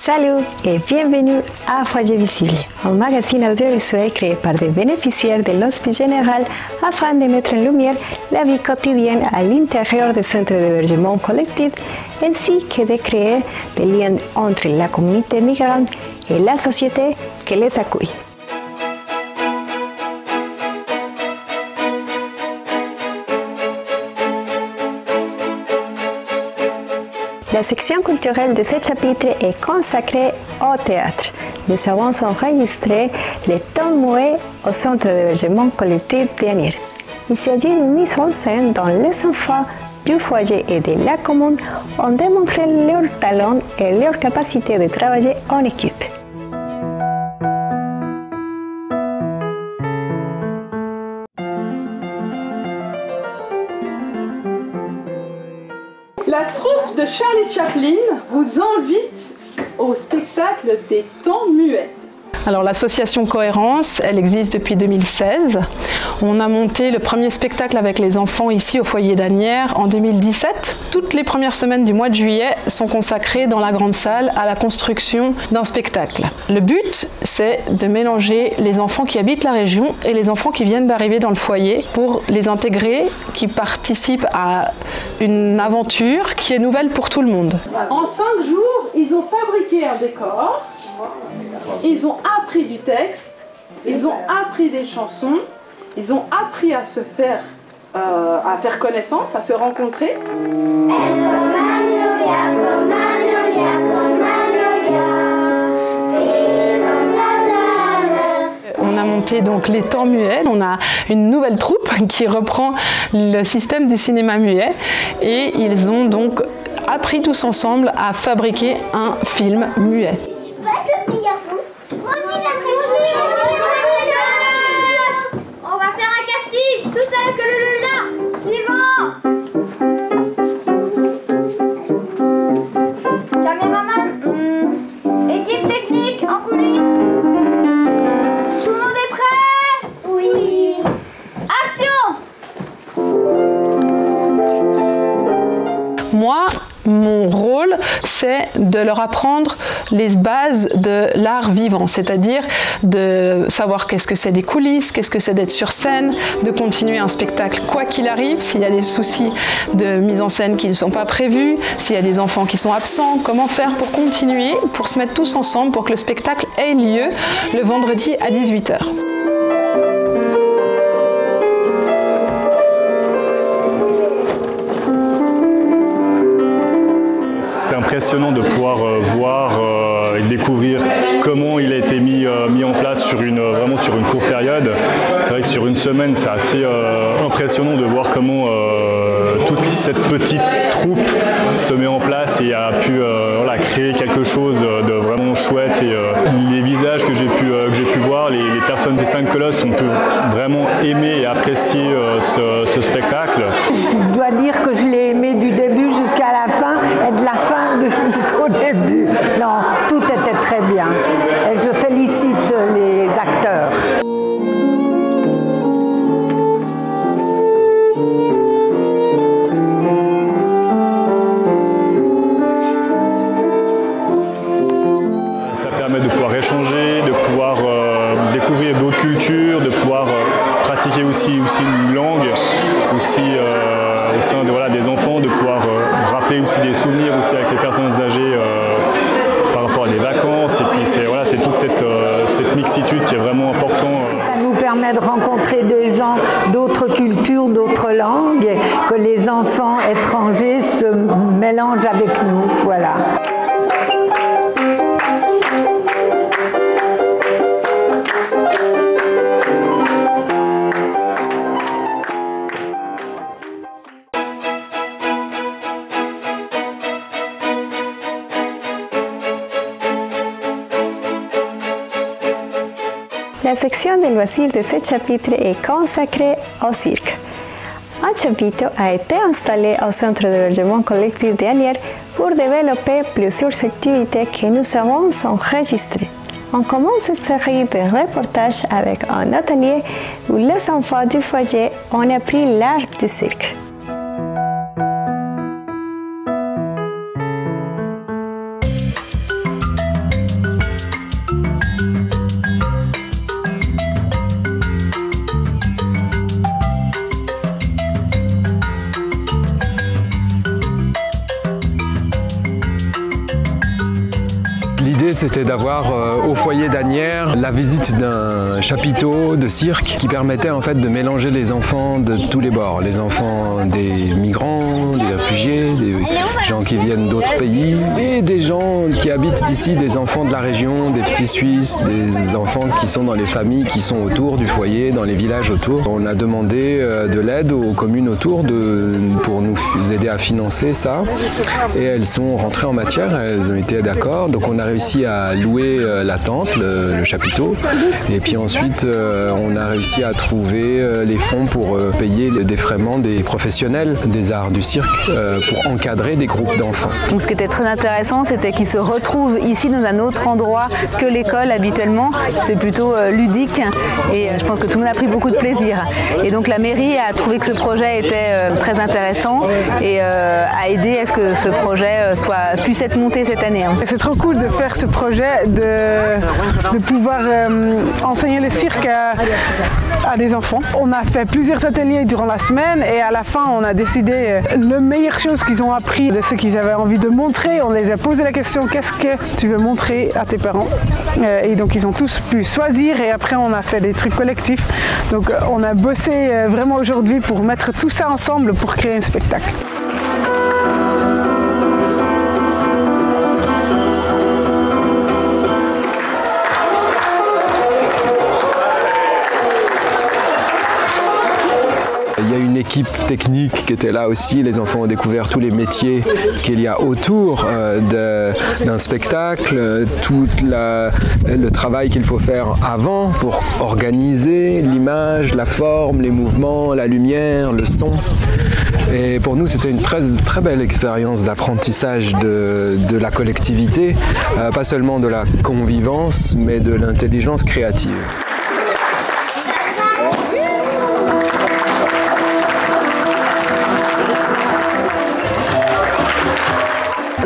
Salut et bienvenue à Foyer Visible, un magazine audiovisuel créé par des bénéficiaires de l'Hospice Général afin de mettre en lumière la vie quotidienne à l'intérieur des centres d'hébergement collectif ainsi que de créer des liens entre la communauté migrante et la société qui les accueille. La section culturelle de ce chapitre est consacrée au théâtre. Nous avons enregistré les temps muets au centre d'hébergement collectif d'Anières. Il s'agit d'une mise en scène dont les enfants du foyer et de la commune ont démontré leur talent et leur capacité de travailler en équipe. La troupe de Charlie Chaplin vous invite au spectacle des temps muets. Alors l'association Cohérence, elle existe depuis 2016. On a monté le premier spectacle avec les enfants ici au foyer d'Anières en 2017. Toutes les premières semaines du mois de juillet sont consacrées dans la grande salle à la construction d'un spectacle. Le but, c'est de mélanger les enfants qui habitent la région et les enfants qui viennent d'arriver dans le foyer pour les intégrer, qui participent à une aventure qui est nouvelle pour tout le monde. En 5 jours, ils ont fabriqué un décor. Ils ont appris du texte, ils ont appris des chansons, ils ont appris à se faire, à faire connaissance, à se rencontrer. On a monté donc les temps muets, on a une nouvelle troupe qui reprend le système du cinéma muet et ils ont donc appris tous ensemble à fabriquer un film muet. On va faire un casting. Tout seul que le là. Suivant. Caméraman. Équipe technique en coulisses. Tout le monde est prêt? Oui. Action. Moi, mon rôle, c'est de leur apprendre les bases de l'art vivant, c'est-à-dire de savoir qu'est-ce que c'est des coulisses, qu'est-ce que c'est d'être sur scène, de continuer un spectacle quoi qu'il arrive, s'il y a des soucis de mise en scène qui ne sont pas prévus, s'il y a des enfants qui sont absents, comment faire pour continuer, pour se mettre tous ensemble pour que le spectacle ait lieu le vendredi à 18 h. C'est impressionnant de pouvoir voir et découvrir comment il a été mis en place vraiment sur une courte période. C'est vrai que sur une semaine, c'est assez impressionnant de voir comment toute cette petite troupe se met en place et a pu créer quelque chose de vraiment chouette. Et les visages que j'ai pu voir, les personnes des 5 colosses ont pu vraiment aimer et apprécier ce spectacle. Je dois dire que je l'ai aimé du début jusqu'à la fin et de la fin jusqu'au début. Non, tout était très bien. Et je félicite les acteurs. Ça permet de pouvoir échanger, de pouvoir découvrir d'autres cultures, de pouvoir pratiquer aussi une langue, aussi au sein des enfants, de pouvoir rappeler aussi des souvenirs aussi avec les personnes âgées par rapport à des vacances. Et puis c'est toute cette mixitude qui est vraiment importante. Ça nous permet de rencontrer des gens d'autres cultures, d'autres langues, et que les enfants étrangers se mélangent avec nous. Voilà. La section de loisirs de ce chapitre est consacrée au cirque. Un chapiteau a été installé au centre d'hébergement collectif d'Anières pour développer plusieurs activités que nous avons enregistrées. On commence cette série de reportages avec un atelier où les enfants du foyer ont appris l'art du cirque. l'idée c'était d'avoir au foyer d'Asnières la visite d'un chapiteau de cirque qui permettait en fait de mélanger les enfants de tous les bords, les enfants des migrants, des réfugiés, des gens qui viennent d'autres pays et des gens qui habitent ici, des enfants de la région, des petits Suisses, des enfants qui sont dans les familles qui sont autour du foyer, dans les villages autour. On a demandé de l'aide aux communes autour pour nous aider à financer ça et elles sont rentrées en matière, elles ont été d'accord, donc on a réussi à louer la tente, le chapiteau et puis ensuite on a réussi à trouver les fonds pour payer le défraiement des professionnels des arts du cirque pour encadrer des groupes d'enfants. Donc ce qui était très intéressant, c'était qu'ils se retrouvent ici dans un autre endroit que l'école habituellement. C'est plutôt ludique et je pense que tout le monde a pris beaucoup de plaisir. Et donc la mairie a trouvé que ce projet était très intéressant et a aidé à ce que ce projet puisse être monté cette année. C'est trop cool de faire ce projet, de pouvoir enseigner le cirque à des enfants. On a fait plusieurs ateliers durant la semaine et à la fin on a décidé la meilleure chose qu'ils ont appris de ce qu'ils avaient envie de montrer. On les a posé la question qu'est-ce que tu veux montrer à tes parents et donc ils ont tous pu choisir et après on a fait des trucs collectifs. Donc on a bossé vraiment aujourd'hui pour mettre tout ça ensemble pour créer un spectacle. Il y a une équipe technique qui était là aussi, les enfants ont découvert tous les métiers qu'il y a autour d'un spectacle, tout le travail qu'il faut faire avant pour organiser l'image, la forme, les mouvements, la lumière, le son. Et pour nous, c'était une très belle expérience d'apprentissage de la collectivité, pas seulement de la convivence, mais de l'intelligence créative.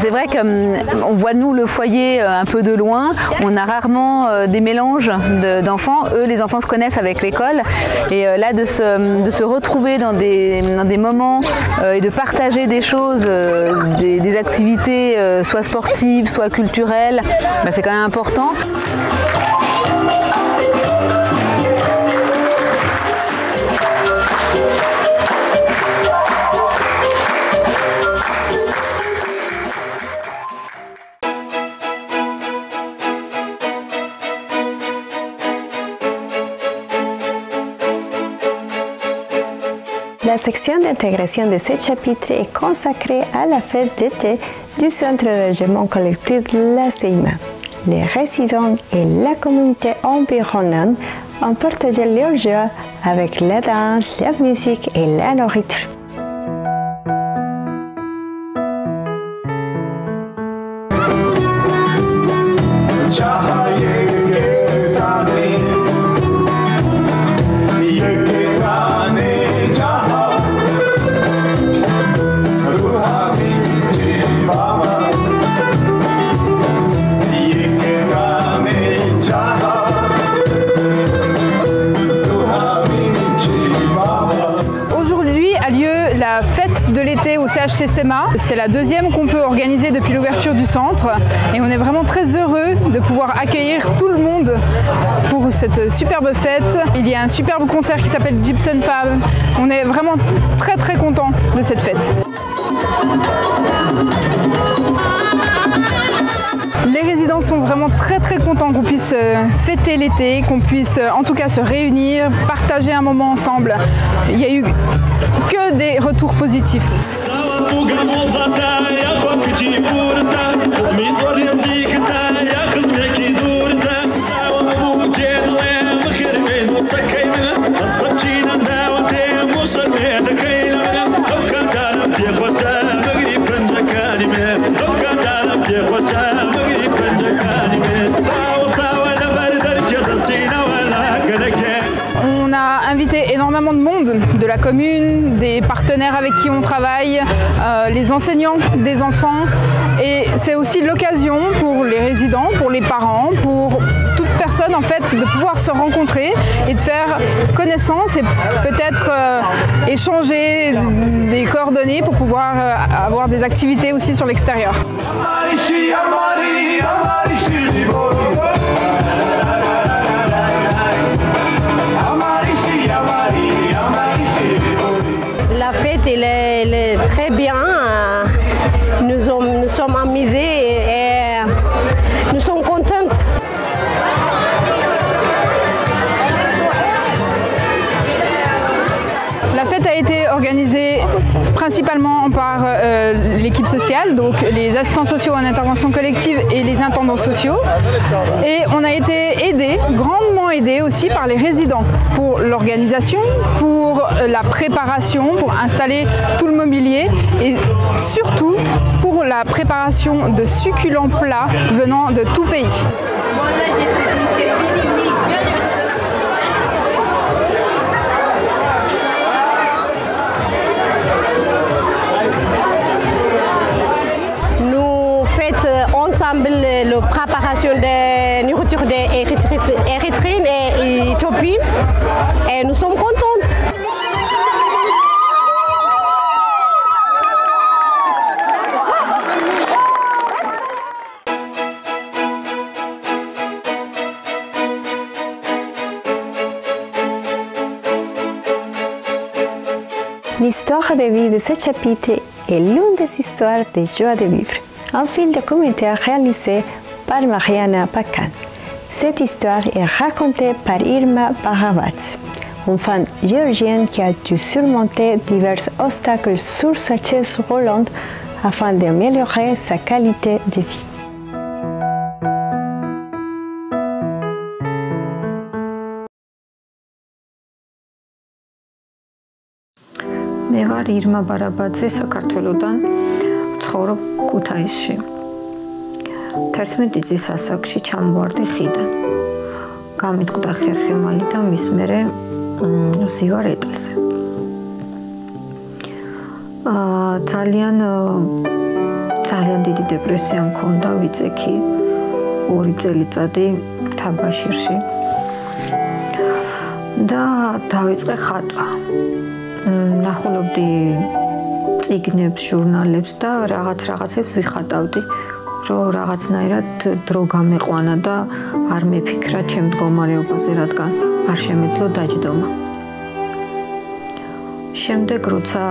C'est vrai qu'on voit nous le foyer un peu de loin, on a rarement des mélanges d'enfants, eux les enfants se connaissent avec l'école et là de se retrouver dans des moments et de partager des choses, des activités soit sportives, soit culturelles, c'est quand même important. La section d'intégration de ce chapitre est consacrée à la fête d'été du Centre de logement collectif de la CIMA. Les résidents et la communauté environnante ont partagé leur joie avec la danse, la musique et la nourriture. La fête de l'été au CHCCMA, c'est la deuxième qu'on peut organiser depuis l'ouverture du centre et on est vraiment très heureux de pouvoir accueillir tout le monde pour cette superbe fête. Il y a un superbe concert qui s'appelle Gibson Fab. On est vraiment très contents de cette fête. Les résidents sont vraiment très contents qu'on puisse fêter l'été, qu'on puisse en tout cas se réunir, partager un moment ensemble. Il n'y a eu que des retours positifs. On a invité énormément de monde, de la commune, des partenaires avec qui on travaille, les enseignants des enfants. Et c'est aussi l'occasion pour les résidents, pour les parents, pour toute personne personnes en fait de pouvoir se rencontrer et de faire connaissance et peut-être échanger des coordonnées pour pouvoir avoir des activités aussi sur l'extérieur. La fête elle est très bien. Nous sommes amusés et nous sommes contentes. La fête a été organisée principalement par l'équipe sociale, donc les assistants sociaux en intervention collective et les intendants sociaux. Et on a été aidés, grandement aidés aussi par les résidents pour l'organisation, pour la préparation, pour installer tout le mobilier et surtout pour la préparation de succulents plats venant de tout pays. Ensemble la préparation de nourriture érythréenne et éthiopienne et nous sommes contentes. L'histoire de vie de ce chapitre est l'une des histoires de joie de vivre. Un film documentaire réalisé par Mariana Pacan. Cette histoire est racontée par Irma Bharawat, une femme géorgienne qui a dû surmonter divers obstacles sur sa chaise roulante afin d'améliorer sa qualité de vie. მე ვარ ირმა ბარაბაძე, საქართველოდან, ცხოვრობ ქუთაისში. 11 წლის ასაკში ჩამოვარდი ხიდან. გამიტყდა ხერხემალი და მის მერე ვზივარ ეტლზე. ძალიან დიდი დეპრესია მქონდა, ვიწექი 2 წელიწადი თაბაშირში. და დავიწყე ხატვა. ნახულობდი წიგნებს, ჟურნალებს და რაღაცებს ვიხატავდი, რომ რაღაცნაირად დრო გამეყვანა და არ მეფიქრა ჩემ მდგომარეობაზე, რადგან არ შემეძლო დაჯდომა. შემდეგ, როცა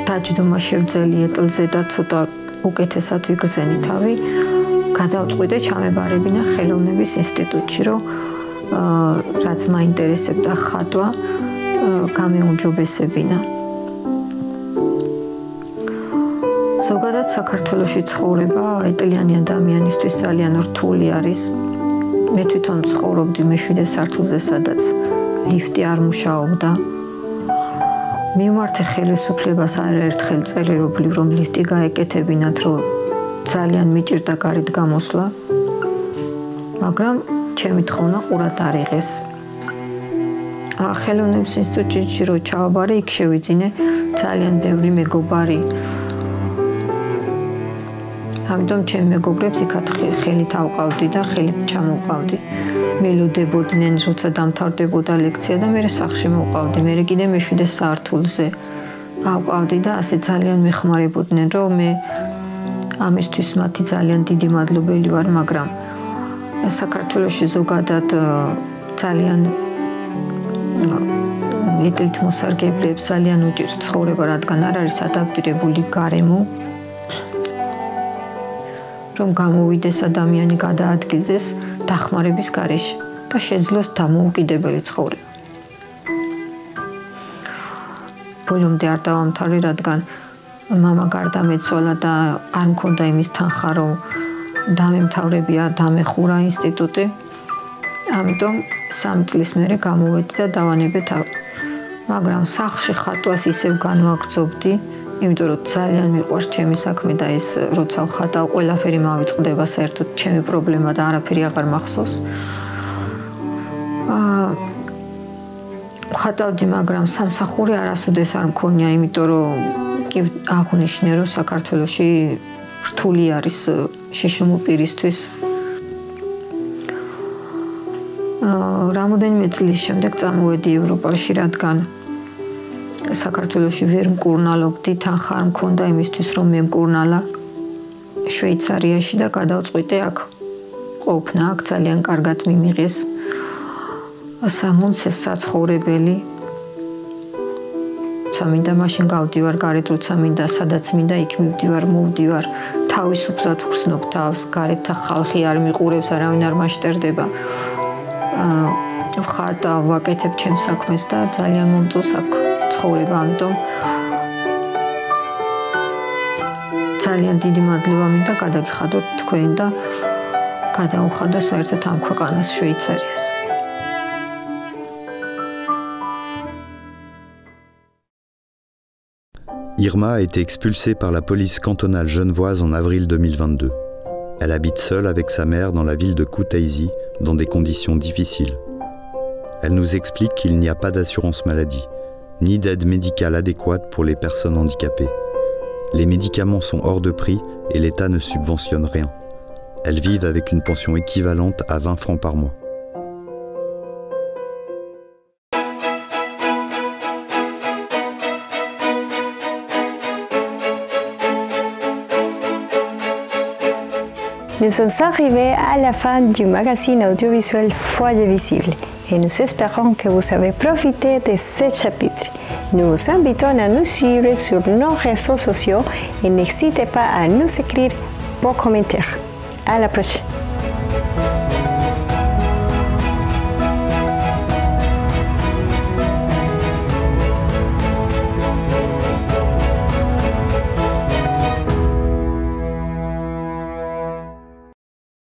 დაჯდომა შევძელი ეტლზე და ცოტა უკეთესად ვიგრძენი თავი, გადავწყვიტე ჩამებარებინა ხელოვნების ინსტიტუტში, რომ რაც მაინტერესებდა ხატვა, გამეუმჯობესებინა. ზოგადად საქართველოში ცხოვრება ეტლიანი ადამიანისთვის ძალიან რთული არის. მე თვითონ ცხოვრობდი მე-7 სართულზე, სადაც ლიფტი არ მუშაობდა. მივმართე ხელისუფლებას არაერთხელ წერილობრივ, რომ ლიფტი გაეკეთებინათ, რომ ძალიან მიჭირდა გარეთ გამოსვლა. მაგრამ ჩემი თხოვნა ყურად არ იღეს. ხელოვნების ინსტიტუტში რო ჩავაბარე, იქ შევიძინე ძალიან ბევრი მეგობარი. ამიტომ ჩემი მეგობრებს იქაც ხელით ავყავდი და ხელით ჩამოვყავდი. მელოდებოდნენ, როცა დამთავრდებოდა ლექცია და მე სახლში მოვყავდი. მე კიდე მე-7 სართულზე ავყავდი და ასე ძალიან მეხმარებოდნენ, რომ მე ამისთვის მათი ძალიან დიდი მადლობელი ვარ, მაგრამ საქართველოში ზოგადად ძალიან ეტლით მოსარგებლეებს ძალიან უჭირს ცხოვრება, რადგან არ არის ადაპტირებული გარემო, რომ გამოვიდეს ადამიანი, გადაადგილდეს დახმარების გარეშე და შეძლოს დამოუკიდებელი ცხოვრება. ბოლომდე არ დავამთავრე, რადგან მამა გარდამეცვალა და არ მქონდა იმის თანხა, რომ დამემთავრებია, დამეხურა ინსტიტუტი. ამიტომ 3 წლის მერე გამოვედი და დავანებე თავი. მაგრამ სახლში ხატვას ისევ განვაგრძობდი, იმიტომ რომ ძალიან მიყვარს ჩემი საქმე და ეს როცა ვხატავ, ყველაფერი მავიწყდება საერთოდ ჩემი პრობლემა და არაფერი აღარ მახსოვს. ვხატავდი, მაგრამ სამსახური არასოდეს არ მქონია, იმიტომ რომ კი აღნიშნე, რომ საქართველოში რთული არის შიშიმუ პირისთვის. Რამდენიმე წლის შემდეგ წამოვედი ევროპაში, რადგან საქართველოში ვერ მკურნალობდი, თან ხარ მქონდა იმისთვის, რომ მე მკურნალა შვეიცარიაში და გადავწყვიტე აქ ყოფნა, აქ ძალიან კარგად მიმიღეს სამომცეს საცხოვრებელი. მინდა მაშინ გავდივარ გარეთ, როცა მინდა, სადაც მინდა, იქ მივდივარ, მოვდივარ, თავისუფლად ვხსნობ თავს, გარეთ ხალხი არ მიყურებს, არავინ არ მასტერდება. ვხატავ, ვაკეთებ ჩემს საქმეს და ძალიან მომწონს აქ ცხოვრება, ამიტომ ძალიან დიდი მადლობა მინდა გადაგიხადოთ თქვენ და გადაუხადო საერთოდ ამ ქვეყანას, შვეიცარიას. Irma a été expulsée par la police cantonale genevoise en avril 2022. Elle habite seule avec sa mère dans la ville de Kutaisi, dans des conditions difficiles. Elle nous explique qu'il n'y a pas d'assurance maladie, ni d'aide médicale adéquate pour les personnes handicapées. Les médicaments sont hors de prix et l'État ne subventionne rien. Elles vivent avec une pension équivalente à 20 francs par mois. Nous sommes arrivés à la fin du magazine audiovisuel Foyer Visible et nous espérons que vous avez profité de ce chapitre. Nous vous invitons à nous suivre sur nos réseaux sociaux et n'hésitez pas à nous écrire vos commentaires. À la prochaine!